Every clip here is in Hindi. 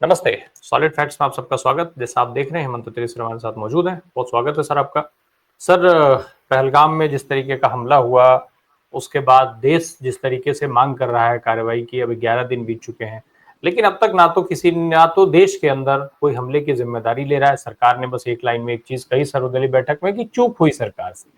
नमस्ते, सॉलिड फैक्ट्स में आप सबका स्वागत। जैसा आप देख रहे हैं हेमंत तिवारी हमारे साथ मौजूद हैं। बहुत स्वागत है सर आपका। सर, पहलगाम में जिस तरीके का हमला हुआ, उसके बाद देश जिस तरीके से मांग कर रहा है कार्रवाई की, अभी 11 दिन बीत चुके हैं, लेकिन अब तक ना तो देश के अंदर कोई हमले की जिम्मेदारी ले रहा है। सरकार ने बस एक लाइन में एक चीज कही सर्वदलीय बैठक में कि चूक हुई सरकार से,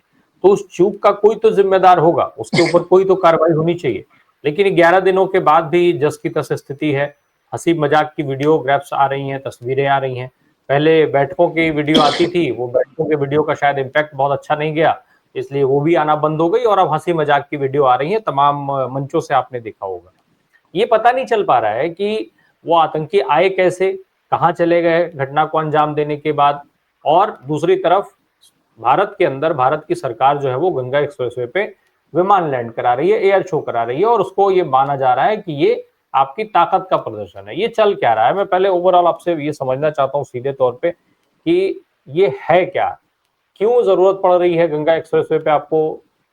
तो उस चूक का कोई तो जिम्मेदार होगा, उसके ऊपर कोई तो कार्रवाई होनी चाहिए। लेकिन 11 दिनों के बाद भी जस की तस स्थिति है। हंसी मजाक की वीडियोग्राफ्स आ रही हैं, तस्वीरें आ रही हैं। पहले बैठकों की वीडियो आती थी, वो बैठकों के वीडियो का शायद इम्पैक्ट बहुत अच्छा नहीं गया, इसलिए वो भी आना बंद हो गई और अब हंसी मजाक की वीडियो आ रही है। तमाम मंचों से आपने देखा होगा। ये पता नहीं चल पा रहा है कि वो आतंकी आए कैसे, कहाँ चले गए घटना को अंजाम देने के बाद। और दूसरी तरफ भारत के अंदर भारत की सरकार जो है वो गंगा एक्सप्रेसवे पे विमान लैंड करा रही है, एयर शो करा रही है, और उसको ये माना जा रहा है कि ये आपकी ताकत का प्रदर्शन है। ये चल क्या रहा है? मैं पहले ओवरऑल आपसे ये समझना चाहता हूँ सीधे तौर पे कि ये है क्या, क्यों जरूरत पड़ रही है गंगा एक्सप्रेसवे पे आपको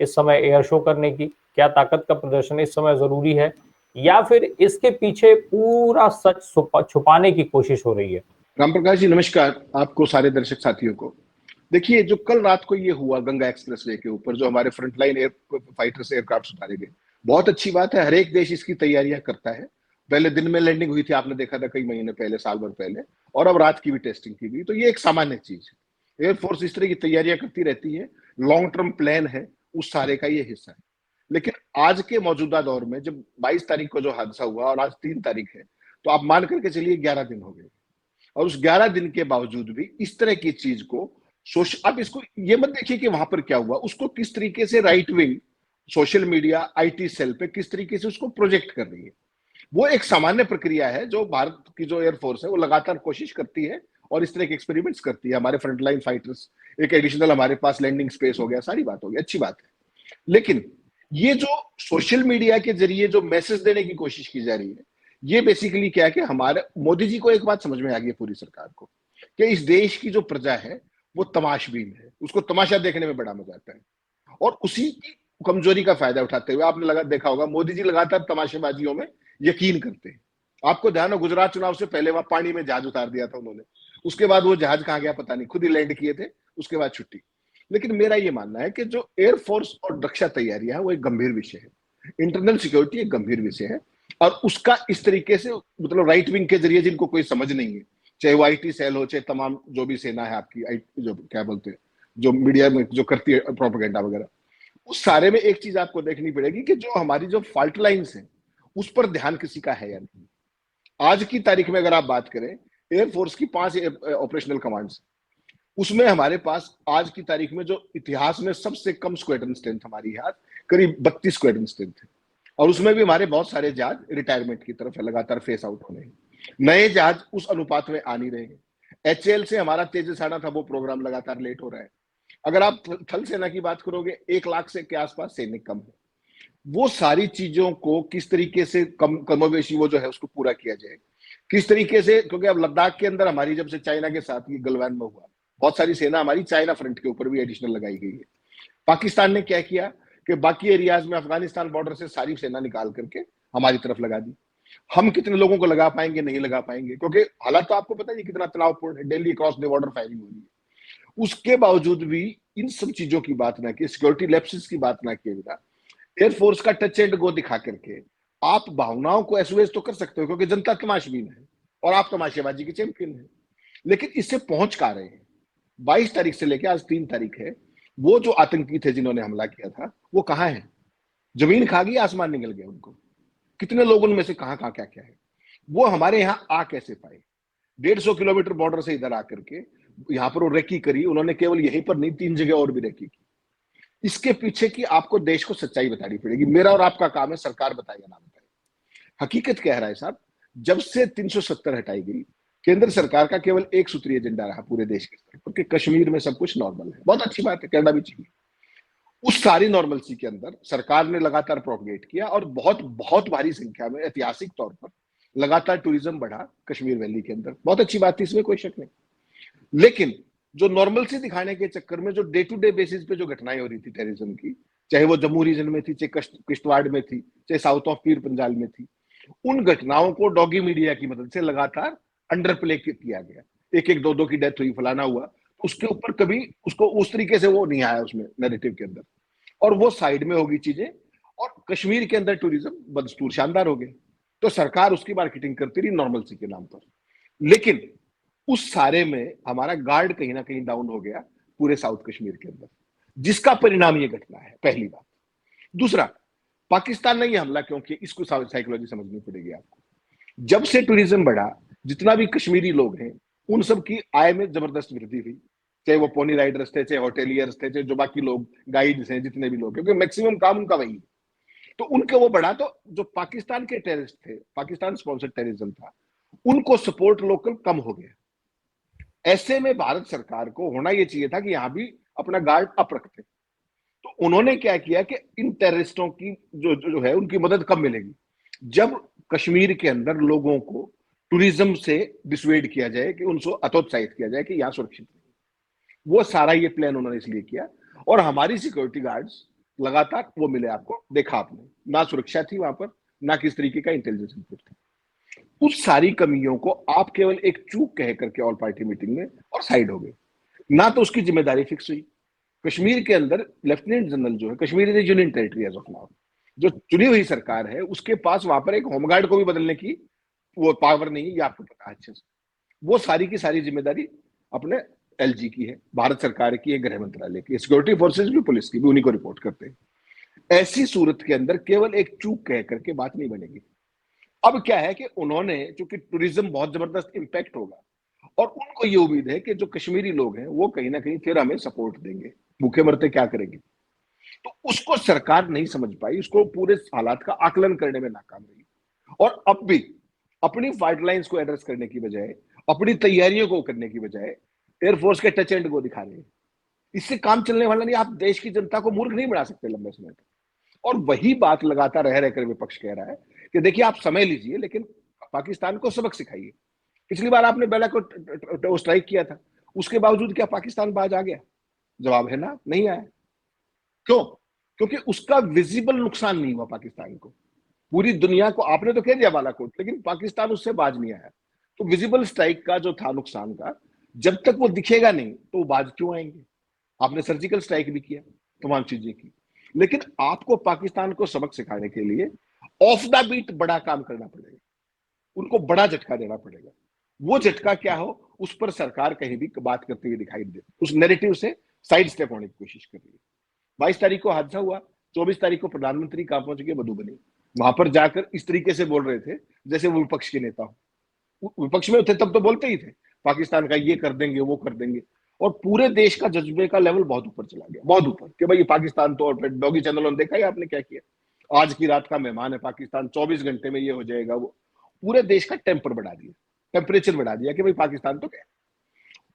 इस समय एयर शो करने की? क्या ताकत का प्रदर्शन इस समय जरूरी है, या फिर इसके पीछे पूरा सच छुपाने की कोशिश हो रही है? राम प्रकाश जी नमस्कार, आपको सारे दर्शक साथियों को। देखिए, जो कल रात को ये हुआ गंगा एक्सप्रेसवे के ऊपर, जो हमारे फ्रंटलाइन एयर फाइटर्स एयरक्राफ्ट उतारे गए, बहुत अच्छी बात है। हर एक देश इसकी तैयारियां करता है। पहले दिन में लैंडिंग हुई थी, आपने देखा था कई महीने पहले, साल भर पहले, और अब रात की भी टेस्टिंग की गई। तो ये एक सामान्य चीज है। एयरफोर्स इस तरह की तैयारियां करती रहती है। लॉन्ग टर्म प्लान है, उस सारे का ये हिस्सा है। लेकिन आज के मौजूदा दौर में, जब 22 तारीख को जो हादसा हुआ और आज 3 तारीख है, तो आप मान करके चलिए 11 दिन हो गए, और उस 11 दिन के बावजूद भी इस तरह की चीज को आप इसको ये मत देखिए कि वहां पर क्या हुआ, उसको किस तरीके से right wing social media IT cell पे किस तरीके से उसको प्रोजेक्ट कर रही है। वो एक सामान्य प्रक्रिया है जो भारत की जो एयरफोर्स है वो लगातार कोशिश करती है और इस तरह के एक्सपेरिमेंट्स करती है। हमारे फ्रंटलाइन फाइटर्स, एक एडिशनल हमारे पास लैंडिंग स्पेस हो गया, सारी बात हो गई, अच्छी बात है। लेकिन ये जो सोशल मीडिया के जरिए जो मैसेज देने की कोशिश की जा रही है, ये बेसिकली क्या है कि हमारे मोदी जी को एक बात समझ में आ गई, पूरी सरकार को, कि इस देश की जो प्रजा है वो तमाशबीन है, उसको तमाशा देखने में बड़ा मजा आता है। और उसी की कमजोरी का फायदा उठाते हुए आपने देखा होगा, मोदी जी लगातार तमाशेबाजियों में यकीन करते हैं। आपको ध्यान हो, गुजरात चुनाव से पहले वहां पानी में जहाज उतार दिया था उन्होंने, उसके बाद वो जहाज कहां गया पता नहीं, खुद ही लैंड किए थे, उसके बाद छुट्टी। लेकिन मेरा ये मानना है कि जो एयरफोर्स और रक्षा तैयारियां है वो एक गंभीर विषय है। इंटरनल सिक्योरिटी एक गंभीर विषय है, और उसका इस तरीके से मतलब राइट विंग के जरिए, जिनको कोई समझ नहीं है, चाहे वो आईटी सेल हो, चाहे तमाम जो भी सेना है आपकी, जो क्या बोलते हैं, जो मीडिया में जो करती है प्रोपेगेंडा वगैरह, उस सारे में एक चीज आपको देखनी पड़ेगी कि जो हमारी जो फॉल्ट लाइन्स है उस पर ध्यान किसी का है या नहीं। आज की तारीख में अगर आप बात करें, एयरफोर्स की 5 ऑपरेशनल कमांड्स, उसमें हमारे पास आज की तारीख में जो इतिहास में सबसे कम स्क्वाड्रन स्ट्रेंथ हमारी है, करीब 32 स्क्वाड्रन स्ट्रेंथ है। और उसमें भी हमारे बहुत सारे जहाज रिटायरमेंट की तरफ है, लगातार फेस आउट होने हैं। नए जहाज उस अनुपात में आ नहीं रहे हैं। एचएएल से हमारा तेजस आना था, वो प्रोग्राम लगातार लेट हो रहा है। अगर आप थल सेना की बात करोगे, 1 लाख से के आसपास सैनिक कम है। वो सारी चीजों को किस तरीके से कमोवेशी वो जो है उसको पूरा किया जाए, किस तरीके से, क्योंकि अब लद्दाख के अंदर हमारी जब से चाइना के साथ ये गलवान में हुआ, बहुत सारी सेना हमारी चाइना फ्रंट के ऊपर भी एडिशनल लगाई गई है। पाकिस्तान ने क्या किया कि बाकी एरियाज में अफगानिस्तान बॉर्डर से सारी सेना निकाल करके हमारी तरफ लगा दी। हम कितने लोगों को लगा पाएंगे, नहीं लगा पाएंगे, क्योंकि हालात तो आपको पता है कितना तनावपूर्ण है। Delhi cross the border firing हो रही है। उसके बावजूद भी इन सब चीजों की बात ना की, सिक्योरिटी लैप्सेस की बात ना किए बिना, एयरफोर्स का टच एंड गो दिखा करके आप भावनाओं को एसोएस तो कर सकते हो, क्योंकि जनता तमाशबीन है और आप तमाशेबाजी के चैंपियन है। लेकिन इससे पहुंच कहां रहे हैं? 22 तारीख से लेकर आज 3 तारीख है, वो जो आतंकी थे जिन्होंने हमला किया था वो कहां है? जमीन खा गई, आसमान निकल गया उनको। कितने लोग उनमें से कहां कहां क्या क्या है, वो हमारे यहां आ कैसे पाए? 150 किलोमीटर बॉर्डर से इधर आकर के यहां पर वो रेकी करी उन्होंने, केवल यहीं पर नहीं, 3 जगह और भी रेकी की। इसके पीछे की आपको देश को सच्चाई बतानी पड़ेगी। मेरा और आपका काम है, सरकार बताए या ना बताए। हकीकत क्या है राय साहब, जब से 370 हटाई गई, केंद्र सरकार का केवल एक सूत्रीय एजेंडा रहा पूरे देश के स्तर पर कि कश्मीर में सब कुछ नॉर्मल है। बहुत अच्छी बात है, करना भी चाहिए। उस सारी नॉर्मलसी के अंदर सरकार ने लगातार प्रोपगेट किया, और बहुत बहुत भारी संख्या में ऐतिहासिक तौर पर लगातार टूरिज्म बढ़ा कश्मीर वैली के अंदर। बहुत अच्छी बात थी, इसमें कोई शक नहीं। लेकिन जो नॉर्मलसी दिखाने के चक्कर में जो डे टू डे बेसिस पे जो घटनाएं हो रही थी टेररिज्म की, चाहे वो जम्मू रीजन में थी, चाहे किश्तवाड़ में थी, चाहे साउथ ऑफ पीर पंजाल में थी, उन घटनाओं को डॉगी मीडिया की मदद से लगातार अंडर प्ले किया गया, एक एक दो दो की डेथ हुई, फलाना हुआ, उसके ऊपर कभी उसको उस तरीके से वो नहीं आया उसमें नैरेटिव के अंदर, और वो साइड में होगी चीजें, और कश्मीर के अंदर टूरिज्म बदस्तूर शानदार हो गए। तो सरकार उसकी मार्केटिंग करती रही नॉर्मलसी के नाम पर, लेकिन उस सारे में हमारा गार्ड कहीं ना कहीं डाउन हो गया पूरे साउथ कश्मीर के अंदर, जिसका परिणाम ये घटना है, पहली बात। दूसरा, पाकिस्तान ने ये हमला क्यों किया, इसको साइकोलॉजी समझनी पड़ेगी आपको। जब से टूरिज्म बढ़ा, जितना भी कश्मीरी लोग हैं उन सब की आय में जबरदस्त वृद्धि हुई, चाहे वो पोनी राइडर्स थे, चाहे होटेलियर्स थे, चाहे जो बाकी लोग गाइड्स हैं, जितने भी लोग, क्योंकि मैक्सिमम काम उनका वही है, तो उनके वो बढ़ा। तो जो पाकिस्तान के टेररिस्ट थे, पाकिस्तान स्पॉन्सर्ड टेररिज्म था, उनको सपोर्ट लोकल कम हो गया। ऐसे में भारत सरकार को होना यह चाहिए था कि यहां भी अपना गार्ड अप रखते। तो उन्होंने क्या किया कि इन टेररिस्टों की जो है उनकी मदद कब मिलेगी, जब कश्मीर के अंदर लोगों को टूरिज्म से डिसवेड किया जाए, कि उनको हतोत्साहित किया जाए कि यहां सुरक्षित नहीं। वो सारा ये प्लान उन्होंने इसलिए किया, और हमारी सिक्योरिटी गार्ड्स लगातार वो मिले, आपको देखा आपने, ना सुरक्षा थी वहां पर, ना किस तरीके का इंटेलिजेंस इनपुट था। उस सारी कमियों को आप केवल एक चूक कह करके ऑल पार्टी मीटिंग में और साइड हो गए, ना तो उसकी जिम्मेदारी फिक्स हुई। कश्मीर के अंदर लेफ्टिनेंट जनरल जो है, Kashmir is union territory as of now, जो चुनी हुई सरकार है उसके पास वहां पर एक होमगार्ड को भी बदलने की वो पावर नहीं है, ये आपको पता है अच्छे से। वो सारी की सारी जिम्मेदारी अपने एलजी की है, भारत सरकार की है, गृह मंत्रालय की, सिक्योरिटी फोर्सेज भी, पुलिस की भी, उन्हीं को रिपोर्ट करते हैं। ऐसी सूरत के अंदर केवल एक चूक कह करके बात नहीं बनेगी। अब क्या है कि उन्होंने, चूंकि टूरिज्म बहुत जबरदस्त इंपैक्ट होगा, और उनको ये उम्मीद है कि जो कश्मीरी लोग हैं वो कहीं ना कहीं फिर हमें सपोर्ट देंगे, भूखे मरते क्या करेंगे। तो उसको सरकार नहीं समझ पाई, उसको पूरे हालात का आकलन करने में नाकाम रही, और अब भी अपनी फाइट लाइन्स को एड्रेस करने की बजाय, अपनी तैयारियों को करने की बजाय एयरफोर्स के टच एंड को दिखा रहे हैं। इससे काम चलने वाला नहीं। आप देश की जनता को मूर्ख नहीं बना सकते लंबे समय तक। और वही बात लगातार रह रहकर विपक्ष कह रहा है कि देखिए आप समय लीजिए, लेकिन पाकिस्तान को सबक सिखाइए। पिछली बार आपने बालाकोट स्ट्राइक किया था, उसके बावजूद क्या पाकिस्तान बाज आ गया? जवाब है ना, नहीं आया। क्यों? क्योंकि उसका विजिबल नुकसान नहीं हुआ पाकिस्तान को। पूरी दुनिया को आपने तो कह दिया बालाकोट, लेकिन पाकिस्तान उससे बाज नहीं आया। तो विजिबल स्ट्राइक का जो था नुकसान का, जब तक वो दिखेगा नहीं तो वो बाज क्यों आएंगे? आपने सर्जिकल स्ट्राइक भी किया, तमाम चीजें की, लेकिन आपको पाकिस्तान को सबक सिखाने के लिए ऑफ द बीट बड़ा काम करना पड़ेगा, उनको बड़ा झटका देना पड़ेगा। वो झटका क्या हो, उस पर सरकार कहीं भी बात करते हुए दिखाई दे, उस नैरेटिव से साइड स्टेप होने की कोशिश कर रही है। 22 तारीख को हादसा हुआ, 24 तारीख को प्रधानमंत्री कहां पहुंच गए? मधुबनी। वहां पर जाकर इस तरीके से बोल रहे थे जैसे वो विपक्ष के नेता हो। विपक्ष में थे तब तो बोलते ही थे पाकिस्तान का ये कर देंगे, वो कर देंगे, और पूरे देश का जज्बे का लेवल बहुत ऊपर चला गया, बहुत ऊपर, कि भाई पाकिस्तान तो, और डॉगी चैनलों ने देखा है आपने क्या किया, आज की रात का मेहमान है पाकिस्तान, 24 घंटे में ये हो जाएगा, वो पूरे देश का टेम्पर बढ़ा दिया, टेम्परेचर बढ़ा दिया कि भाई पाकिस्तान तो क्या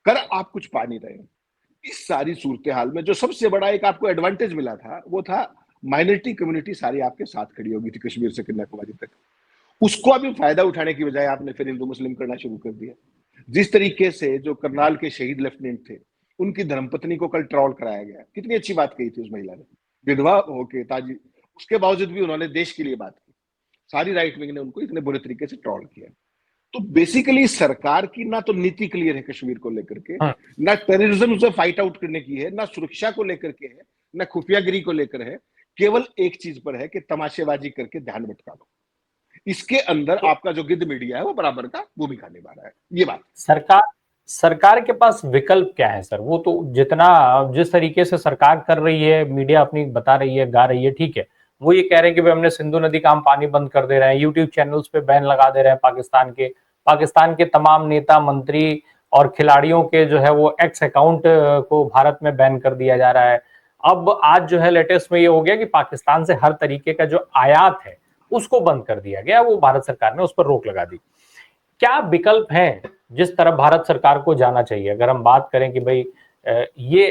कर, आप कुछ पा नहीं रहे। इस सारी सूरत हाल में जो सबसे बड़ा एक आपको एडवांटेज मिला था, वो था माइनॉरिटी कम्युनिटी सारी आपके साथ खड़ी होगी थी कश्मीर से कन्याकुमारी तक। उसको अभी फायदा उठाने की बजाय आपने फिर हिंदू मुस्लिम करना शुरू कर दिया। जिस तरीके से जो करनाल के शहीद लेफ्टिनेंट थे, उनकी धर्मपत्नी को कल ट्रॉल कराया गया, कितनी अच्छी बात कही थी उस महिला ने, विधवा होके ताजी, उसके बावजूद भी उन्होंने देश के लिए बात की। सारी राइट विंग ने उनको इतने बुरे तरीके से ट्रॉल किया। तो बेसिकली सरकार की ना तो नीति क्लियर है कश्मीर को लेकर के, ना टेररिज्म से फाइट आउट करने की है, ना सुरक्षा को लेकर के है, ना खुफियागिरी को लेकर है, केवल एक चीज पर है कि तमाशेबाजी करके ध्यान भटका लो। इसके अंदर आपका जो गिद्ध मीडिया है वो बराबर का भूमिका निभा रहा है। ये बात सरकार के पास विकल्प क्या है सर? वो तो जितना, जिस तरीके से सरकार कर रही है, मीडिया अपनी बता रही है, गा रही है, ठीक है, वो ये कह रहे हैं कि भाई हमने सिंधु नदी का हम पानी बंद कर दे रहे हैं, यूट्यूब चैनल्स पे बैन लगा दे रहे हैं, पाकिस्तान के तमाम नेता मंत्री और खिलाड़ियों के जो है वो एक्स अकाउंट को भारत में बैन कर दिया जा रहा है। अब आज जो है लेटेस्ट में ये हो गया कि पाकिस्तान से हर तरीके का जो आयात है उसको बंद कर दिया गया, वो भारत सरकार ने उस पर रोक लगा दी। क्या विकल्प हैं जिस तरफ भारत सरकार को जाना चाहिए? अगर हम बात करें कि भाई ये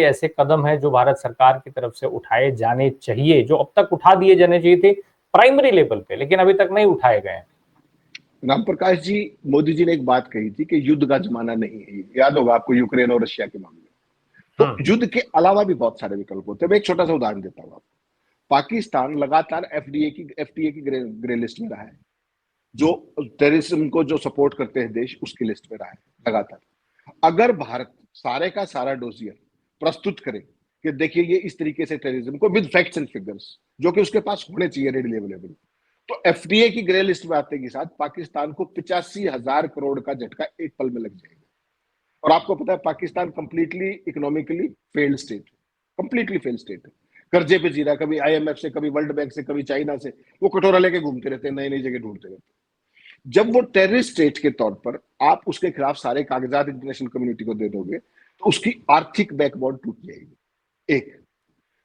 ऐसे कदम है जो भारत सरकार की तरफ से उठाए जाने चाहिए, जो अब तक उठा दिए जाने चाहिए थे प्राइमरी लेवल पे, लेकिन अभी तक नहीं उठाए गए हैं। राम प्रकाश जी, मोदी जी ने एक बात कही थी कि युद्ध का जमाना नहीं है, याद होगा आपको यूक्रेन और रशिया के मामले में। तो युद्ध के अलावा भी बहुत सारे विकल्प होते हैं। मैं एक छोटा सा उदाहरण देता हूं आपको। पाकिस्तान लगातार एफटीए की ग्रे लिस्ट में रहा है। जो टेररिज्म को जो सपोर्ट करते हैं देश, उसकी लिस्ट में रहा है लगातार। अगर भारत सारे का सारा डोसियर प्रस्तुत करे कि देखिए ये इस तरीके से टेररिज्म को, विद फैक्ट्स एंड फिगर्स, जो कि उसके पास होने चाहिए रेडीली अवेलेबल, तो एफडीए की ग्रे लिस्ट में आते के साथ पाकिस्तान को 85,000 करोड़ का झटका एक पल में लग जाएगा। और आपको पता है Pakistan completely economically failed state, completely failed state है, कर्जे पे जी रहा है, कभी आईएमएफ से, कभी वर्ल्ड बैंक से, कभी चाइना से, वो कटोरा लेके घूमते रहते हैं, नई नई जगह ढूंढते रहते हैं। जब वो टेररिस्ट स्टेट के तौर पर आप उसके खिलाफ सारे कागजात इंटरनेशनल कम्युनिटी को दे दोगे, तो उसकी आर्थिक बैकबोन टूट जाएगी। एक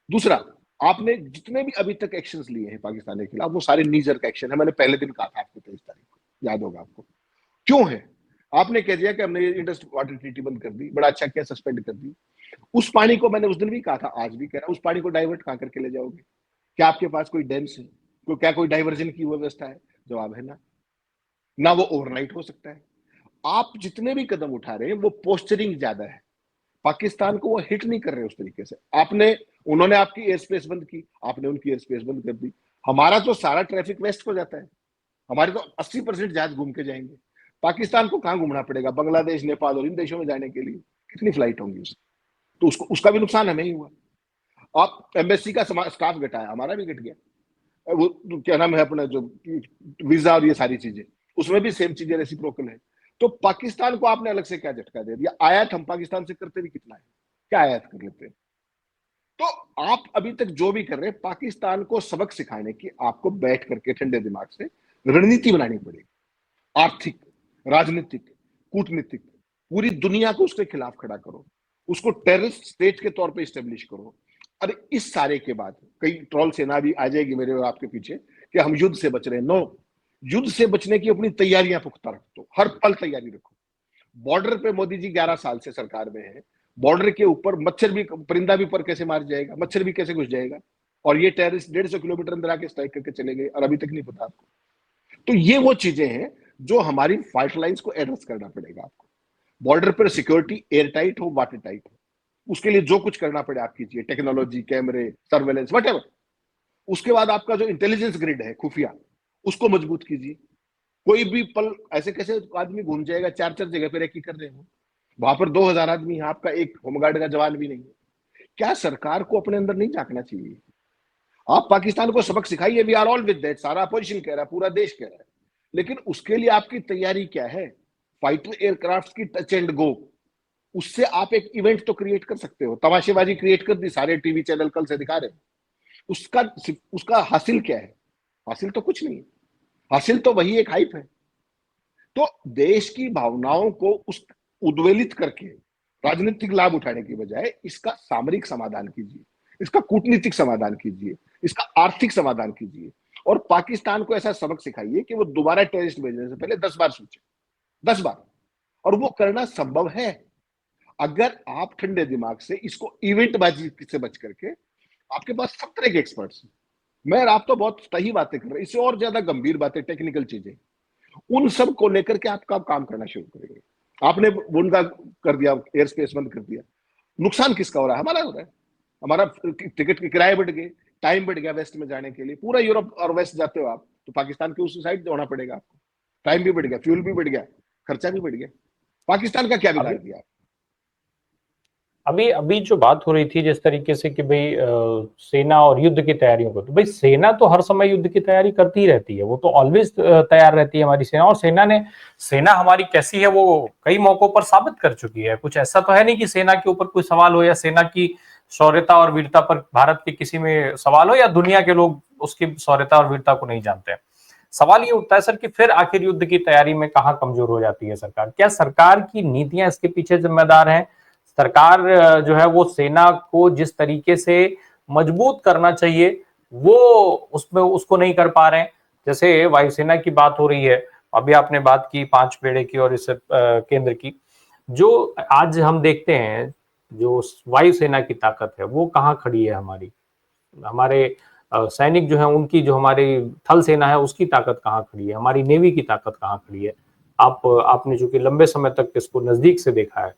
दूसरा, आपने जितने भी अभी तक एक्शंस लिए हैं पाकिस्तान के खिलाफ, वो सारे नीजर का एक्शन है। मैंने पहले दिन कहा था आपको 23 तारीख को, याद होगा आपको। क्यों है? आपने कह दिया कि हमने इंडस वाटर ट्रीटी बंद कर दी, बड़ा अच्छा किया, सस्पेंड कर दी। उस पानी को, मैंने उस दिन भी कहा था, आज भी कह रहा हूं, उस पानी को डाइवर्ट कहां करके ले जाओगे? क्या आपके पास कोई डैम्स है? क्या कोई डाइवर्जन की व्यवस्था है? जवाब है ना वो ओवरनाइट हो सकता है। आप जितने भी कदम उठा रहे हैं वो पोस्चरिंग ज्यादा है, पाकिस्तान को वो हिट नहीं कर रहे उस तरीके से। उन्होंने आपकी एयर स्पेस बंद की, आपने उनकी एयर स्पेस बंद कर दी। हमारा तो सारा ट्रैफिक वेस्ट को जाता है, हमारे तो 80% जहाज घूम के जाएंगे। पाकिस्तान को कहां घूमना पड़ेगा? बांग्लादेश, नेपाल और इन देशों में जाने के लिए कितनी फ्लाइट होंगी उसकी? तो उसका भी नुकसान हमें ही हुआ। आप एम्बेसी का स्टाफ घटाया, हमारा भी घट गया। वो क्या नाम है अपना, जो वीजा और ये सारी चीजें, उसमें भी सेम चीजें रेसिप्रोकल है। तो पाकिस्तान को आपने अलग से क्या झटका दे दिया? आयात हम पाकिस्तान से करते भी कितना है, क्या आयात कर लेते हैं? तो आप अभी तक जो भी कर रहे हैं, पाकिस्तान को सबक सिखाने की आपको बैठ करके ठंडे दिमाग से रणनीति बनानी पड़ेगी। आर्थिक, राजनीतिक, कूटनीतिक, पूरी दुनिया को उसके खिलाफ खड़ा करो, उसको टेररिस्ट स्टेट के तौर पे स्टेब्लिश करो। और इस सारे के बाद कई ट्रोल सेना भी आ जाएगी मेरे और आपके पीछे कि हम युद्ध से बच रहे हैं। नो, युद्ध से बचने की अपनी तैयारियां पुख्ता रखो, हर पल तैयारी रखो। बॉर्डर पे मोदी जी 11 साल से सरकार में है, बॉर्डर के ऊपर मच्छर भी, परिंदा भी ऊपर कैसे मार जाएगा, मच्छर भी कैसे घुस जाएगा, और ये टेररिस्ट 150 किलोमीटर अंदर आके स्ट्राइक करके चले गए और अभी तक नहीं पता आपको। तो ये वो चीजें हैं जो हमारी फाइट लाइंस को एड्रेस करना पड़ेगा आपको। बॉर्डर पर सिक्योरिटी एयर टाइट हो, वाटर टाइट हो, उसके लिए जो कुछ करना पड़े आप कीजिए, टेक्नोलॉजी, कैमरे, सर्वेलेंस, व्हाटएवर। उसके बाद आपका जो इंटेलिजेंस ग्रिड है खुफिया, उसको मजबूत कीजिए। कोई भी पल ऐसे कैसे आदमी घूम जाएगा, 4-4 जगह पे रेकी कर रहे हो, वहां पर 2000 आदमी है, आपका एक होमगार्ड का जवान भी नहीं है। क्या सरकार को अपने अंदर नहीं झांकना चाहिए? आप पाकिस्तान को सबक सिखाइए, we are all with that, सारा अपोजिशन कह रहा है, पूरा देश कह रहा है, लेकिन उसके लिए आपकी तैयारी क्या है? फाइटर एयरक्राफ्ट की टच एंड गो, उससे आप एक इवेंट तो क्रिएट कर सकते हो। तमाशेबाजी क्रिएट कर दी, सारे टीवी चैनल कल से दिखा रहे हैं, उसका उसका हासिल क्या है? हासिल तो कुछ नहीं है, हासिल तो वही एक हाइप है। तो देश की भावनाओं को उस उद्वेलित करके राजनीतिक लाभ उठाने की बजाय इसका सामरिक समाधान कीजिए, इसका कूटनीतिक समाधान कीजिए, इसका आर्थिक समाधान कीजिए, और पाकिस्तान को ऐसा सबक सिखाइए कि वो दोबारा टेररिस्ट भेजने से पहले 10 बार सोचे, 10 बार। और वो करना संभव है अगर आप ठंडे दिमाग से इसको इवेंटबाजी से बच करके, आपके पास सब तरह के एक्सपर्ट्स हैं। मैं आप तो बहुत सही बातें कर रहे हैं, इससे और ज्यादा गंभीर बातें, टेक्निकल चीजें, उन सब को लेकर के आपका काम करना शुरू करेंगे। आपने उनका कर दिया, एयर स्पेस बंद कर दिया, नुकसान किसका हो रहा है? हमारा हो रहा है। हमारा टिकट के किराए बढ़ गए, टाइम बढ़ गया वेस्ट में जाने के लिए। पूरा यूरोप और वेस्ट जाते हो आप तो पाकिस्तान के उस साइड होना पड़ेगा आपको, टाइम भी बढ़ गया, फ्यूल भी बढ़ गया, खर्चा भी बढ़ गया। पाकिस्तान का क्या बिगाड़ दिया? अभी अभी जो बात हो रही थी जिस तरीके से कि भाई सेना और युद्ध की तैयारियों को, तो भाई सेना तो हर समय युद्ध की तैयारी करती ही रहती है, वो तो ऑलवेज तैयार रहती है हमारी सेना। और सेना हमारी कैसी है वो कई मौकों पर साबित कर चुकी है। कुछ ऐसा तो है नहीं कि सेना के ऊपर कोई सवाल हो, या सेना की शौर्यता और वीरता पर भारत के किसी में सवाल हो, या दुनिया के लोग उसकी शौर्यता और वीरता को नहीं जानते हैं। सवाल ये उठता है सर कि फिर आखिर युद्ध की तैयारी में कहाँ कमजोर हो जाती है सरकार? क्या सरकार की नीतियां इसके पीछे जिम्मेदार हैं? सरकार जो है वो सेना को जिस तरीके से मजबूत करना चाहिए वो उसमें उसको नहीं कर पा रहे हैं। जैसे वायुसेना की बात हो रही है, अभी आपने बात की 5 बेड़े की और इस केंद्र की, जो आज हम देखते हैं जो वायुसेना की ताकत है वो कहाँ खड़ी है हमारी? हमारे सैनिक जो है उनकी, जो हमारी थल सेना है उसकी ताकत कहाँ खड़ी है? हमारी नेवी की ताकत कहाँ खड़ी है? आपने जो कि लंबे समय तक इसको नजदीक से देखा है,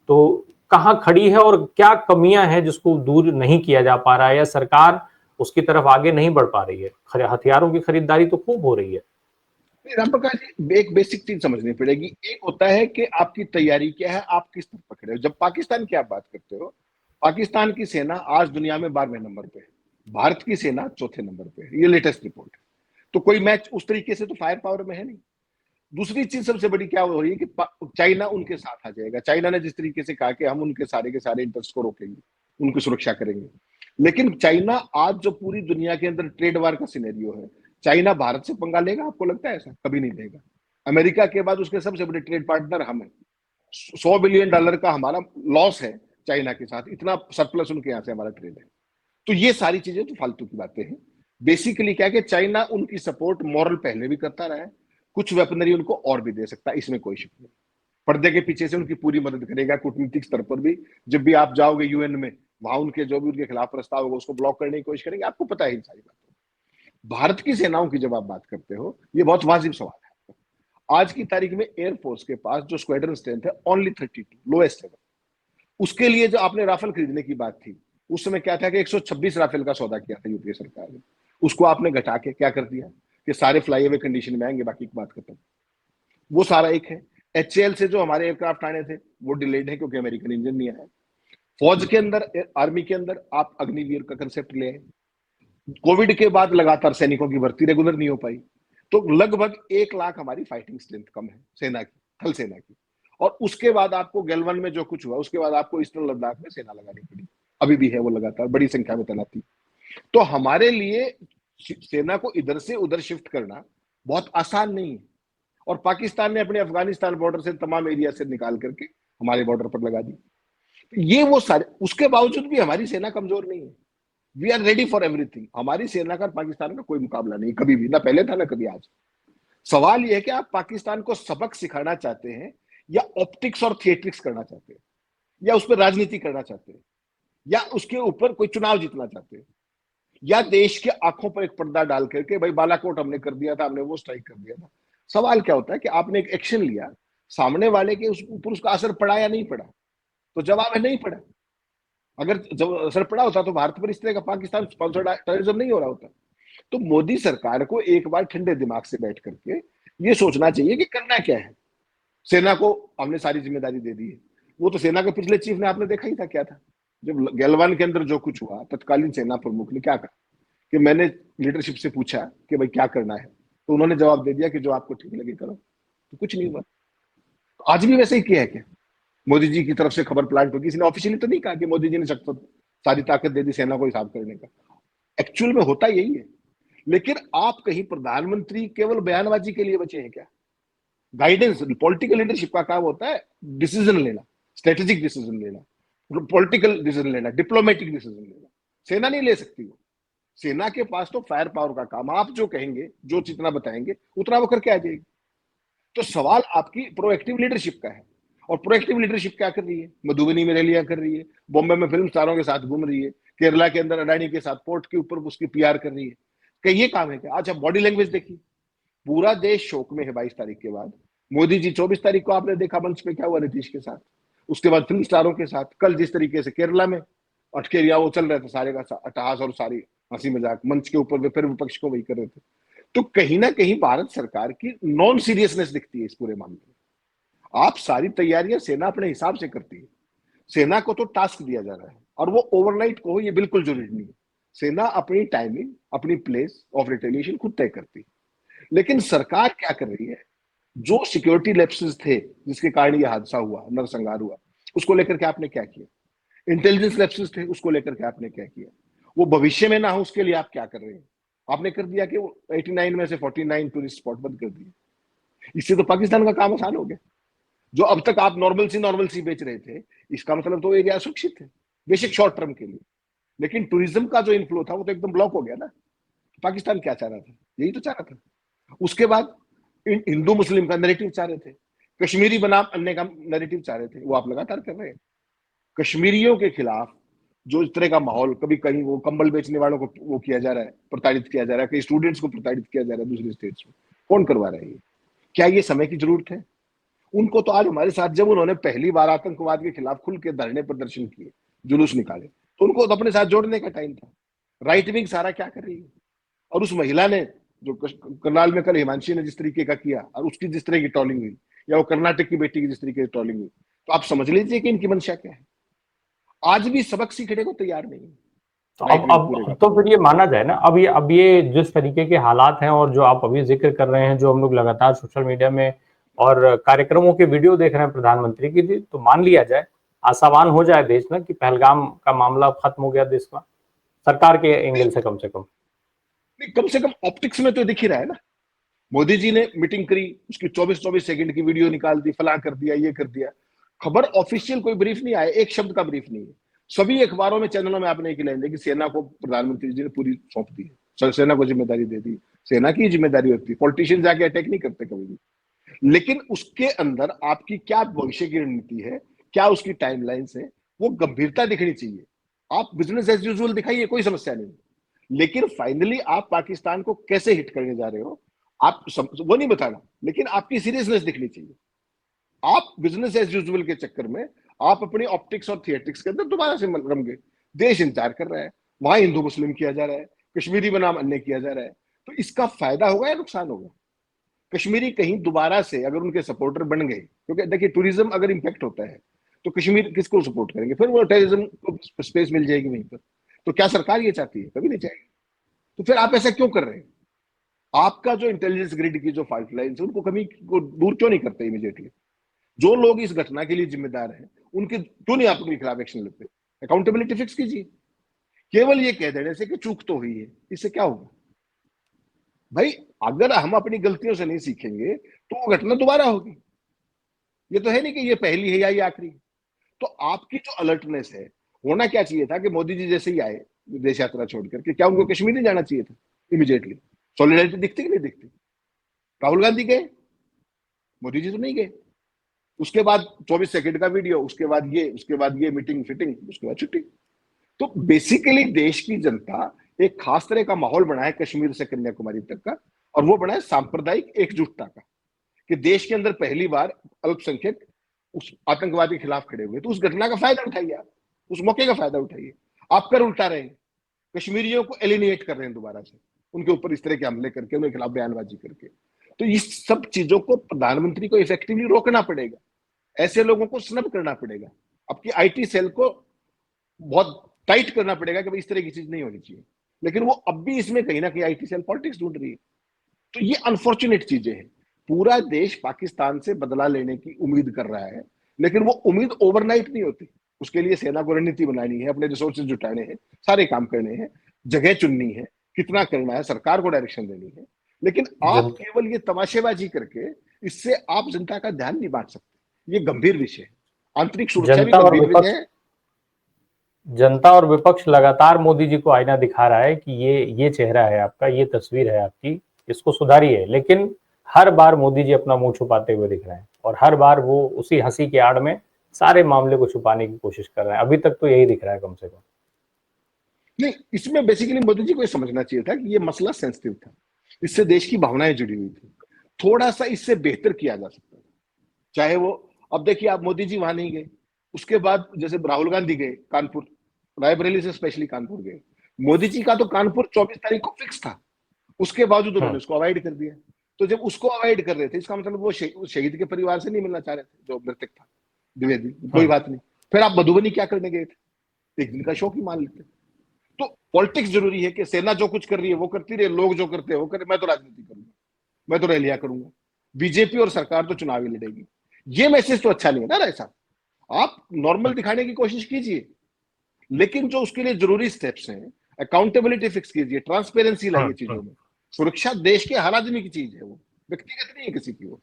तो कहाँ खड़ी है और क्या कमियां हैं जिसको दूर नहीं किया जा पा रहा है, या सरकार उसकी तरफ आगे नहीं बढ़ पा रही है? हथियारों की खरीदारी तो खूब हो रही है। राम प्रकाश जी, एक बेसिक चीज समझनी पड़ेगी। एक होता है कि आपकी तैयारी क्या है, आप किस तरफ पकड़े हो। जब पाकिस्तान की आप बात करते हो, पाकिस्तान की सेना आज दुनिया में 12वें नंबर पे है, भारत की सेना चौथे नंबर पे है, ये लेटेस्ट रिपोर्ट है। तो कोई मैच उस तरीके से तो फायर पावर में है नहीं। दूसरी चीज सबसे बड़ी क्या हो रही है कि चाइना उनके साथ आ जाएगा। चाइना ने जिस तरीके से कहा कि हम उनके सारे के सारे इंटरेस्ट को रोकेंगे, उनकी सुरक्षा करेंगे, लेकिन चाइना आज जो पूरी दुनिया के अंदर ट्रेड वार का सिनेरियो है, चाइना भारत से पंगा लेगा? आपको लगता है ऐसा? कभी नहीं लेगा। अमेरिका के बाद उसके सबसे बड़े ट्रेड पार्टनर हम हैं। $100 बिलियन का हमारा लॉस है चाइना के साथ, इतना सरप्लस उनके यहाँ से हमारा ट्रेड है। तो ये सारी चीजें तो फालतू की बातें हैं। बेसिकली क्या है कि चाइना उनकी सपोर्ट मॉरल पहले भी करता रहा है, कुछ वेपनरी उनको और भी दे सकता है, इसमें कोई शक नहीं। पर्दे के पीछे से उनकी पूरी मदद करेगा, कूटनीतिक स्तर पर भी। जब भी आप जाओगे यूएन में, वहां उनके जो भी उनके खिलाफ प्रस्ताव होगा उसको ब्लॉक करने की कोशिश करेंगे। आपको पता है इन सारी बातों। भारत की सेनाओं की जब आप बात करते हो, ये बहुत वाजिब सवाल है। आज की तारीख में एयरफोर्स के पास जो स्क्वाड्रन स्ट्रेंथ है ओनली 32, लोएस्ट लेवल। उसके लिए जो आपने राफेल खरीदने की बात थी, उस समय क्या था कि 126 राफेल का सौदा किया था यूपीए सरकार ने। उसको आपने घटा के क्या कर दिया कि सारे फ्लाई अवे कंडीशन में आएंगे, बाकी की बात खत्म। वो सारा एक है। एचएएल से जो हमारे एयरक्राफ्ट आने थे वो डिलेड है क्योंकि अमेरिकन इंजन नहीं आया। फौज के अंदर, आर्मी के अंदर आप अग्निवीर का कंसेप्ट ले आए। कोविड के बाद लगातार सैनिकों की भर्ती रेगुलर नहीं हो पाई, तो लगभग 1 लाख हमारी फाइटिंग स्ट्रेंथ कम है सेना की, थल सेना की। और उसके बाद आपको गैलवन में जो कुछ हुआ, उसके बाद आपको ईस्टर्न लद्दाख में सेना लगानी पड़ी। अभी भी है वो लगातार बड़ी संख्या में तैनाती। तो हमारे लिए सेना को इधर से उधर शिफ्ट करना बहुत आसान नहीं है। और पाकिस्तान ने अपने अफगानिस्तान बॉर्डर से तमाम एरिया से निकाल करके हमारे बॉर्डर पर लगा दी। ये वो सारे, उसके बावजूद भी हमारी सेना कमजोर नहीं है। We are ready for everything. हमारी सेना का पाकिस्तान का कोई मुकाबला नहीं, कभी भी, ना पहले था ना कभी आज। सवाल यह है कि आप पाकिस्तान को सबक सिखाना चाहते हैं, या ऑप्टिक्स और थिएट्रिक्स करना चाहते हैं, या उस पर राजनीति करना चाहते हैं, या उसके ऊपर कोई चुनाव जीतना चाहते हैं, या देश के आंखों पर एक पर्दा डाल करके भाई बालाकोट हमने कर दिया था, हमने वो स्ट्राइक कर दिया था। सवाल क्या होता है कि आपने एक एक्शन लिया, सामने वाले के ऊपर उसका असर पड़ा या नहीं पड़ा? तो जवाब है नहीं पड़ा। अगर जब असर पड़ा होता तो भारत पर इस तरह का पाकिस्तान स्पॉन्सर्ड टेररिज्म नहीं हो रहा होता। तो मोदी सरकार को एक बार ठंडे दिमाग से बैठ करके ये सोचना चाहिए कि करना क्या है। सेना को हमने सारी जिम्मेदारी दे दी है। वो तो सेना के पिछले चीफ ने आपने देखा ही था क्या था। जब गैलवान के अंदर जो कुछ हुआ, तत्कालीन सेना प्रमुख ने क्या कहा कि मैंने लीडरशिप से पूछा कि भाई क्या करना है, तो उन्होंने जवाब दे दिया कि जो आपको ठीक लगे करो। तो कुछ नहीं हुआ। तो आज भी वैसे ही किया है क्या? मोदी जी की तरफ से खबर प्लांट होगी, किसी ने ऑफिशियली तो नहीं कहा कि मोदी जी ने सख्त सारी ताकत दे दी सेना को हिसाब करने का। एक्चुअल में होता यही है। लेकिन आप कहीं प्रधानमंत्री केवल बयानबाजी के लिए बचे हैं क्या? गाइडेंस, पॉलिटिकल लीडरशिप का काम होता है डिसीजन लेना, स्ट्रेटेजिक डिसीजन लेना, पॉलिटिकल डिसीजन लेना, डिप्लोमेटिक डिसीजन लेना। सेना नहीं ले सकती वो। सेना के पास तो फायर पावर का काम, आप जो कहेंगे, जो जितना बताएंगे उतना वो करके आ जाएगी। तो सवाल आपकी प्रोएक्टिव लीडरशिप का है। और प्रोएक्टिव लीडरशिप क्या कर रही है? मधुबनी में रैलियां कर रही है, बॉम्बे में फिल्म स्टारों के साथ घूम रही है, केरला के अंदर अडानी के साथ पोर्ट के ऊपर उसकी पीआर कर रही है। क्या ये काम है क्या? अच्छा, बॉडी लैंग्वेज देखिए, पूरा देश शोक में है 22 तारीख के बाद। मोदी जी 24 तारीख को आपने देखा मंच पे क्या हुआ नीतीश के साथ, उसके बाद फिल्म स्टारों के साथ। कल जिस तरीके से केरला में अटकेरिया वो चल रहे थे, सारे का अट्टहास और सारी हंसी मजाक मंच के ऊपर वे फिर विपक्ष को वही कर रहे थे। तो कहीं ना कहीं भारत सरकार की नॉन सीरियसनेस दिखती है इस पूरे मामले में। आप सारी तैयारियां सेना अपने हिसाब से करती है। सेना को तो टास्क दिया जा रहा है, और वो ओवरनाइट को हो ये बिल्कुल जरूरी नहीं है। सेना अपनी टाइमिंग, अपनी प्लेस ऑफ रिटेलिएशन खुद तय करती है। लेकिन सरकार क्या कर रही है? जो सिक्योरिटी लैप्सेस थे जिसके कारण ये हादसा हुआ, नरसंहार हुआ, उसको लेकर के आपने क्या किया? इंटेलिजेंस लैप्सेस थे, उसको लेकर के आपने क्या किया? वो भविष्य में ना हो उसके लिए आप क्या कर रहे हैं? आपने कर दिया कि 89 में से 49 टूरिस्ट स्पॉट बंद कर दिए। इससे तो पाकिस्तान का काम आसान हो गया। जो अब तक आप नॉर्मल सी बेच रहे थे, इसका मतलब तो एरिया सुरक्षित है, बेशक शॉर्ट टर्म के लिए। लेकिन टूरिज्म का जो इनफ्लो था वो तो एकदम ब्लॉक हो गया ना। पाकिस्तान क्या चाह रहा था? यही तो चाह रहा था। उसके बाद हिंदू मुस्लिम का नैरेटिव चाह रहे थे, कश्मीरी बनाम अन्य का नैरेटिव चाह रहे थे, वो आप लगातार कर रहे हैं। कश्मीरियों के खिलाफ जो इस तरह का माहौल, कभी कहीं वो कंबल बेचने वालों को वो किया जा रहा है, प्रताड़ित किया जा रहा है, कई स्टूडेंट्स को प्रताड़ित किया जा रहा है दूसरे स्टेट्स में, कौन करवा रहा है ये? क्या ये समय की जरूरत है? उनको तो आज हमारे साथ जब उन्होंने पहली बार आतंकवाद के खिलाफ खुल के धरने प्रदर्शन किए, जुलूस निकाले, तो उनको तो अपने साथ जोड़ने का टाइम था। राइट विंग सारा क्या कर रही है? और उस महिला ने जो करनाल में कल हिमांशी ने जिस तरीके का किया और उसकी जिस तरह की ट्रोलिंग हुई, या वो कर्नाटक की बेटी की जिस तरीके की ट्रोलिंग हुई, तो आप समझ लीजिए कि इनकी मंशा क्या है। आज भी सबक सीखने को तैयार नहीं है। तो राइट विंग पूरे का तो पूरा। फिर ये माना जाए ना, अब ये जिस तरीके के हालात हैं और जो आप अभी जिक्र कर रहे हैं, जो हम लोग लगातार सोशल मीडिया में और कार्यक्रमों के वीडियो देख रहे हैं प्रधानमंत्री की, तो मान लिया जाए, आशावान हो जाए देश ना कि पहलगाम का मामला खत्म हो गया देश में, सरकार के एंगल से कम से कम। नहीं, कम से कम ऑप्टिक्स में तो दिख ही रहा है ना। मोदी जी ने मीटिंग करी, उसकी 24-24 सेकंड की वीडियो निकाल दी, फला कर दिया, ये कर दिया। खबर ऑफिशियल कोई ब्रीफ नहीं आया, एक शब्द का ब्रीफ नहीं है। सभी अखबारों में, चैनलों में आपने एक लाइन देखी, सेना को प्रधानमंत्री जी ने पूरी सौंप दी है, सेना को जिम्मेदारी दे दी। सेना की जिम्मेदारी होती है, पॉलिटिशियन जाके अटैक नहीं करते कभी भी। लेकिन उसके अंदर आपकी क्या भविष्य की रणनीति है, क्या उसकी टाइमलाइंस है, वो गंभीरता दिखनी चाहिए। आप बिजनेस एज यूजुअल दिखाइए, कोई समस्या नहीं, लेकिन फाइनली आप पाकिस्तान को कैसे हिट करने जा रहे हो, आप वो नहीं बताना, लेकिन आपकी सीरियसनेस दिखनी चाहिए। आप बिजनेस एज यूजुअल के चक्कर में आप अपनी ऑप्टिक्स और थिएटिक्स के अंदर दोबारा से रम गए। देश इंतजार कर रहा है, वहां हिंदू मुस्लिम किया जा रहा है, कश्मीरी बनाम अन्य किया जा रहा है, तो इसका फायदा होगा या नुकसान होगा? कश्मीरी कहीं दोबारा से अगर उनके सपोर्टर बन गए, क्योंकि देखिए टूरिज्म अगर इंपैक्ट होता है तो कश्मीर किसको सपोर्ट करेंगे, फिर वो टेररिज्म को स्पेस मिल जाएगी वहीं पर। तो क्या सरकार ये चाहती है? कभी नहीं चाहेगी। तो फिर आप ऐसा क्यों कर रहे हैं? आपका जो इंटेलिजेंस ग्रिड की जो फॉल्ट लाइन्स है उनको कभी को दूर क्यों नहीं करते इमीडिएटली? जो लोग इस घटना के लिए जिम्मेदार हैं उनके क्यों नहीं आप उनके खिलाफ एक्शन लेते? अकाउंटेबिलिटी फिक्स कीजिए। केवल ये कह देने से कि चूक तो हुई है, इससे क्या होगा भाई? अगर हम अपनी गलतियों से नहीं सीखेंगे तो वो घटना दोबारा होगी। ये तो है नहीं कि ये पहली है या ये आखिरी। तो आपकी जो अलर्टनेस है, होना क्या चाहिए था कि मोदी जी जैसे ही आए विदेश यात्रा छोड़कर, कि क्या उनको कश्मीर नहीं जाना चाहिए था इमीडिएटली? सॉलिडारिटी दिखती कि नहीं दिखती? राहुल गांधी गए, मोदी जी तो नहीं गए। उसके बाद 24 सेकंड का वीडियो, उसके बाद ये मीटिंग फिटिंग, उसके बाद छुट्टी। तो बेसिकली देश की जनता एक खास तरह का माहौल बना है कश्मीर से कन्याकुमारी तक का, और वो बना है सांप्रदायिक एकजुटता का, कि देश के अंदर पहली बार अल्पसंख्यक उस आतंकवाद के खिलाफ खड़े हुए। तो उस घटना का फायदा उठाइए, आप उस मौके का फायदा उठाइए। आप कर उल्टा रहे हैं, कश्मीरियों को एलिनेट कर रहे हैं दोबारा से, उनके ऊपर इस तरह के हमले करके, उनके खिलाफ बयानबाजी करके। तो इस सब चीजों को प्रधानमंत्री को इफेक्टिवली रोकना पड़ेगा, ऐसे लोगों को स्नब करना पड़ेगा, आपकी आईटी सेल को बहुत टाइट करना पड़ेगा कि भाई इस तरह की चीज नहीं होनी चाहिए। लेकिन वो अब भी इसमें कहीं ना कहीं आईटी सेल पॉलिटिक्स ढूंढ रही है। तो ये अनफॉर्चुनेट चीजें हैं। पूरा देश पाकिस्तान से बदला लेने की उम्मीद कर रहा है, लेकिन वो उम्मीद ओवरनाइट नहीं होती। उसके लिए सेना को रणनीति बनानी है, अपने रिसोर्सेज जुटाने हैं, सारे काम करने हैं, जगह चुननी है, कितना करना है, सरकार को डायरेक्शन देनी है। लेकिन आप केवल ये तमाशेबाजी करके इससे आप जनता का ध्यान नहीं बांट सकते। ये गंभीर विषय है, आंतरिक सुरक्षा भी गंभीर विषय है। जनता और विपक्ष लगातार मोदी जी को आईना दिखा रहा है कि ये चेहरा है आपका, ये तस्वीर है आपकी, इसको सुधारिए। लेकिन हर बार मोदी जी अपना मुंह छुपाते हुए दिख रहे हैं और हर बार वो उसी हंसी के आड़ में सारे मामले को छुपाने की कोशिश कर रहे हैं। अभी तक तो यही दिख रहा है कम से कम। नहीं, इसमें बेसिकली मोदी जी को समझना चाहिए था कि ये मसला सेंसिटिव था, इससे देश की भावनाएं जुड़ी हुई थी, थोड़ा सा इससे बेहतर किया जा सकता था। चाहे वो, अब देखिए आप मोदी जी वहां नहीं गए, उसके बाद जैसे राहुल गांधी गए कानपुर, रायबरेली से स्पेशली कानपुर गए। मोदी जी का तो कानपुर 24 तारीख को फिक्स था, उसके बावजूद उन्होंने उसको अवॉइड कर दिया। तो जब उसको अवॉइड कर रहे थे, इसका मतलब वो शहीद के परिवार से नहीं मिलना चाह रहे थे जो मृतक था द्विवेदी। कोई बात नहीं, फिर आप मधुबनी क्या करने गए थे? एक दिन का शौक ही मान लेते। तो पॉलिटिक्स जरूरी है कि सेना जो कुछ कर रही है वो करती रहे, लोग जो करते हैं वो करे, मैं तो राजनीति करूंगा, मैं तो रैलियां करूंगा, बीजेपी और सरकार तो चुनाव ही लड़ेगी। ये मैसेज तो अच्छा नहीं है ना राय साहब। आप नॉर्मल दिखाने की कोशिश कीजिए, लेकिन जो उसके लिए जरूरी स्टेप्स हैं, अकाउंटेबिलिटी फिक्स कीजिए, ट्रांसपेरेंसी लाइए चीजों में। सुरक्षा देश के हर आदमी की चीज है, वो व्यक्तिगत नहीं है किसी की। वो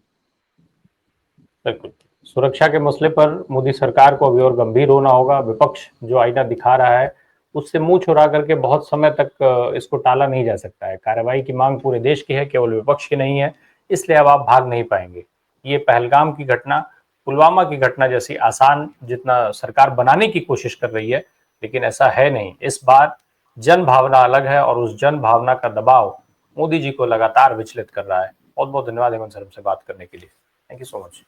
बिल्कुल, सुरक्षा के मसले पर मोदी सरकार को अभी और गंभीर होना होगा। विपक्ष जो आईना दिखा रहा है उससे मुंह छुड़ा करके बहुत समय तक इसको टाला नहीं जा सकता है। कार्रवाई की मांग पूरे देश की है, केवल विपक्ष की नहीं है, इसलिए अब आप भाग नहीं पाएंगे। ये पहलगाम की घटना, पुलवामा की घटना जैसी आसान जितना सरकार बनाने की कोशिश कर रही है, लेकिन ऐसा है नहीं। इस बार जन भावना अलग है और उस जन भावना का दबाव मोदी जी को लगातार विचलित कर रहा है। बहुत बहुत धन्यवाद हेमंत सर हमसे बात करने के लिए। Thank you so much.